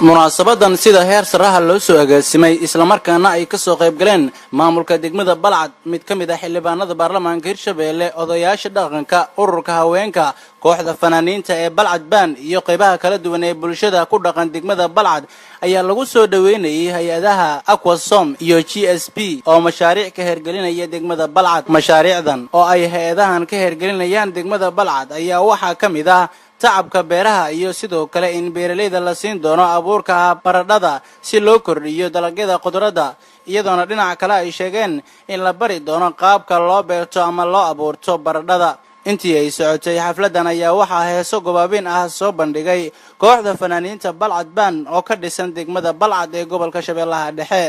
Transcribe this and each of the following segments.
munaasabadan sida heer saraha loo soo agaasimay isla markaana ay ka soo qayb galeen maamulka degmada Balcad mid kamid ah xildhibaanada baarlamaanka Hirshabeelle odayaasha dhaqanka ururka haweenka kooxda fanaaniinta ee Balcad baan iyo qaybaha kala duwan ee bulshada ku dhaqan degmada Balcad ayaa lagu soo dhaweynayay hay'adaha Aquasom iyo GSP oo mashaariic ka hirgelinaya degmada Balcad mashaariicdan oo ay hay'adahan ka hirgelinayaan degmada Balcad ayaa waxa kamid ah tacabka beeraha iyo sidoo kale in beeralayda la siin doono abuurka baradhada si loo kordhiyo dalagyada khudradda iyadoona dhinaca kale ay sheegeen in la bari doono qaabka loo beerto ama loo abuurto baradhada intii ay socotay xafladan ayaa waxaa heeso gobaabin ah soo bandhigay kooxda fanaaniinta Balcad baan oo ka dhisan degmada Balcad ee gobolka Shabeellaha Dhexe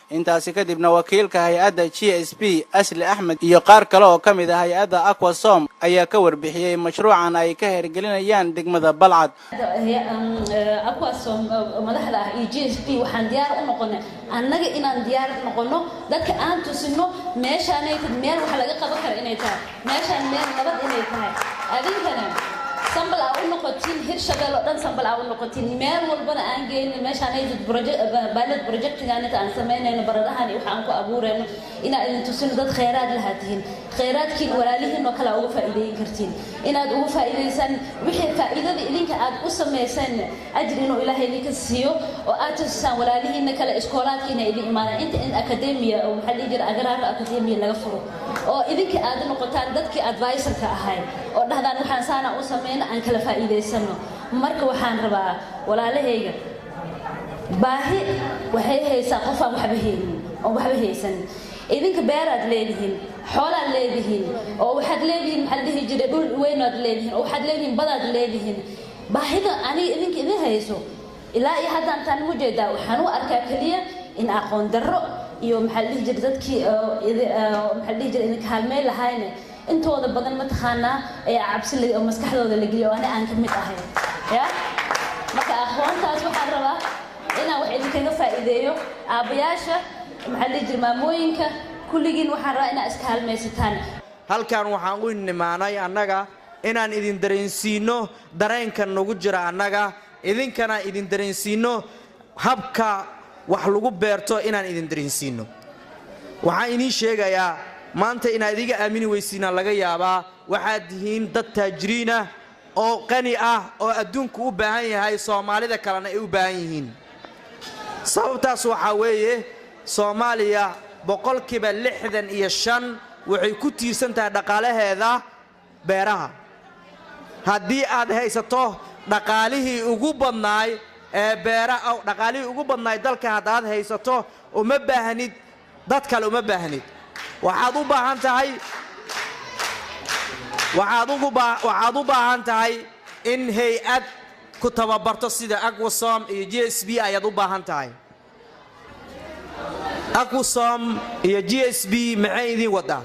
intaasi kadibna wakiilka hay'adda GSP Asli Ahmed iyo qaar kale oo kamid ah hay'adda Aquasom ayaa ka warbixiyay mashruucan ay ka hirgelinayaan degmada Balcad Aquasom madaxda iyo GSP waxaan diyaar u noqonay annaga inaan diyaar noqono dadka aan tusino meeshaanay meel wax laga qaban karo inay tahay meeshaan meel nabad inay tahay adinkana sambal aan u noqotin Hirshabeelle dhan sambal aan u noqotin meel walbana aan geeyno meeshaan ay projectigan aan sameynayno baradahan iyo waxaan ku abuurayno inaad idin tusino dad kheyraad lahaatihiin kheyraadkiin walaalihiin oo kala uga faa'iideyn kartiin inaad uga faa'iideysan wixii faa'iidada idinka aad u sameeysan ajir inuu Ilaahay idinka siiyo oo aad tusaan walaalihiin kala iskoolaadkiina idin imaanaan inta in academia oo maxalli jir agraar academia laga furo oo idinka aad noqotaan dadkii advisor-ka ahay oo dhahdaan waxaan saana u sameeyna aan kala faa'iideysano marka waxaan rabaa walaalahayga baahi waxay haysaa qof aan waxba haysan idinka beeraad leedihiin xoolaad leedihiin oo waxaad leedihiin maxalli jir dhul weynaad leedihiin oo waxaad leedihiin badaad leedihiin baahida ani idinka idin hayso ilaa iyo hadda aan mujeedaa waxaan u arkaa kaliya in aqoon darro iyo maxalli jir dadkii maxalli jir in kaalmey lahayn intooda badan ma taqaanaa ee cabsi oo maskaxdooda la geliyo aan ka mid ahay ya marka aqoontaas waxaan rabaa inaan wax idinkaga faa'iideeyo aabayaasha maxalli jir maamooyinka kulligiin waxaan rabaa inaad iska halmaysataan halkaan waxaan u nimaanay annaga inaan idin dareensiino dareenka nagu jira annaga idinkana idin dareensiino habka wax lagu beerto inaan idin dareensiino waxaan idin sheegayaa maanta inaad iga aamini weysiina laga yaabaa waxaad tihiin dad taajiriin ah oo qani ah oo adduunku u baahan yahay Soomaalida kalena ay u baahan yihiin sababtaas waxa weeye Soomaaliya boqolkiiba 65 waxay ku tiirsan tahay dhaqaalaheeda beeraha haddii aad haysato dhaqaalihii ugu badnaay ee beeraha oo dhaqaalihii ugu badnaay dalka hadaad haysato uma baahanid dad kale uma baahanid waxaad u baahan tahay in hay'ad ku tababarto sida Aquasom iyo GSP ayaad u baahan tahay Aquasom iyo GSP maxay idin wadaa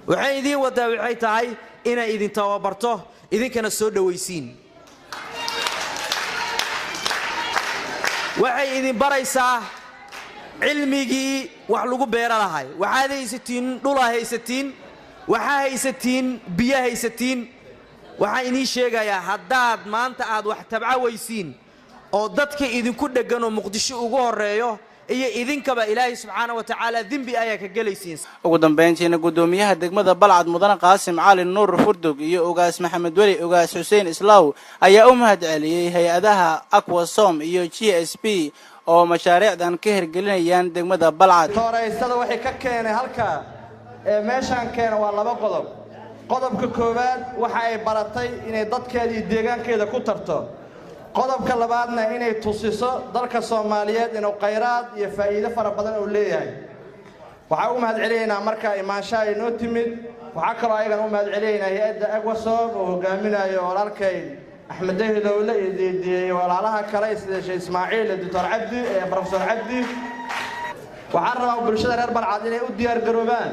waxay tahay inay idin tababarto idinkana soo dhawaysiin waxay idin baraysaa cilmigii wax lagu beera lahay waxaad haysatiin dhul haysatiin waxa haysatiin biyo haysatiin waxaan idin sheegayaa haddaad maanta aad wax tabcawaysiin oo dadka idinku dhagan oo Muqdisho ugu horeeyo iyo idinkaba Ilaahay subhanahu wa ta'ala dambi ayaa ka galaysiin ugu dambeyntiina gudoomiyaha degmada Balcad Mudane Qaasim Cali Nuur Furdug iyo Ugaas Maxamed Wali Ugaas Xuseen Islaaw ayaa u mahadceliyay hay'adaha Aquasom iyo GSP oo mashaariicdan ka hirgelinayaan degmada Balcad tooreysada waxay ka keenay halka meeshan keena waa laba qodob qodobka koowaad waxa ay baratay inay dadkeeda iyo deegaankeeda ku tarto qodobka labaadna inay tusiso dalka Soomaaliyeed inuu kheyraad iyo faa'iido fara badan u leeyahay waxa uu mahadcelinaynaa marka imaanshaha inoo timid waxaa kaloo ayagan u mahadcelinaynaa hay-adda Agwasob oo hogaaminayo walaalkay Axmed Dawle iyo walaalaha kale sida Sheekh Ismaaciil Dr. Cabdi Professor Cabdi waxaan rabaa bulshada reer Balcad inay u diyaar garoobaan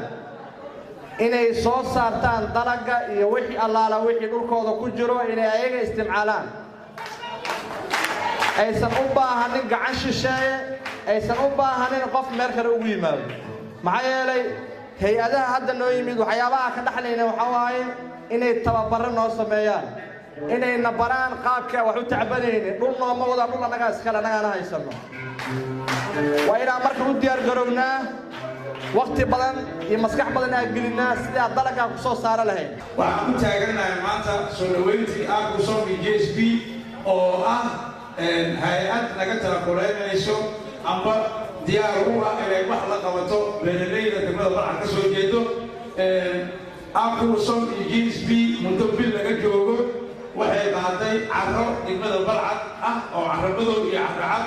inay soo saartaan dalaga iyo wixii allaala wixii dhulkooda ku jiro inay ayaga isticmaalaan aysan u baahanin gacan shisheeye aysan u baahanin qof meel kale ugu yimaado maxaa yeelay hay-adaha hadda noo yimid waxyaabaha ka dhaxlayna waxaa waaye inay tababaro noo sameeyaan inayna baraan qaabka wax u tacbanaynin dhul nooma wada dhul annagaa iskale annagaana haysano waa inaan marka u diyaar garownaa waqti badan iyo maskax badan aan gelinaa sidii aan dalagaa ku soo saara lahayn waxaan ku taaganahay maanta soo dhaweyntii Agwasob GSP oo ah hay-ad naga talakuleynayso amba diyaar u ah inay wax la qabato beeralayda degmada Balcad ka soo jeedo Agwasob GSP muddo bil laga joogo waxay qaaday carro degmada Balcad ah oo carrabado iyo carracad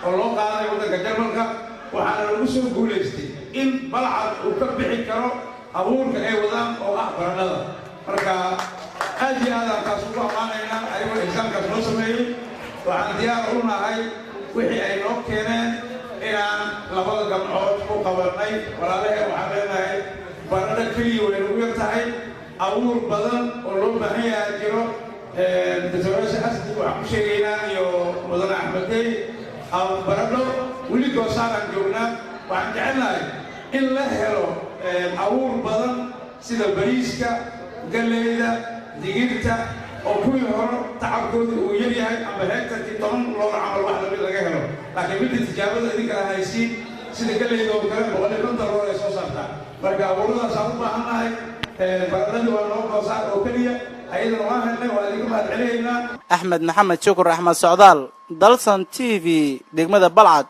oo loo qaaday waddanka Jarmalka waxaana lagu soo guulaystay in Balcad uu ka bixi karo abuurka ay wadaan oo ah baradhada marka aad iyo aad aan kaas ugu ammaanaynaa ayagoo exaamkaas noo sameeyey waxaan diyaar u nahay wixii ay noo keeneen inaan labada gamcood u qabanay walaalahee waxaan leenahay baradho keliya way nagu yar tahay abuur badan oo loo baahan yahay jiro dadweynaha asli waxaan ku sheegaynaa iyo mudane Axmed baradho weli goosaaraan joognaa waxaan jecelnahay in la helo abuur badan sida bariiska galleyda digirta oo kuwii hore tacabkooda uu yar yahay ama hektarkii 10 looga camal wax lamid laga helo laakiin midda tijaabada idinka haysiin sida galleyda oo kale $150 ay soo saartaa marka abuuradaas aan u baahannahay baradhadu waa noo goosaar oo keliya ayadana waan helnay waa idinka mahadcelinaynaa Axmed Maxamed Shukur Axmed Socdaal Dalsan TV degmada Balcad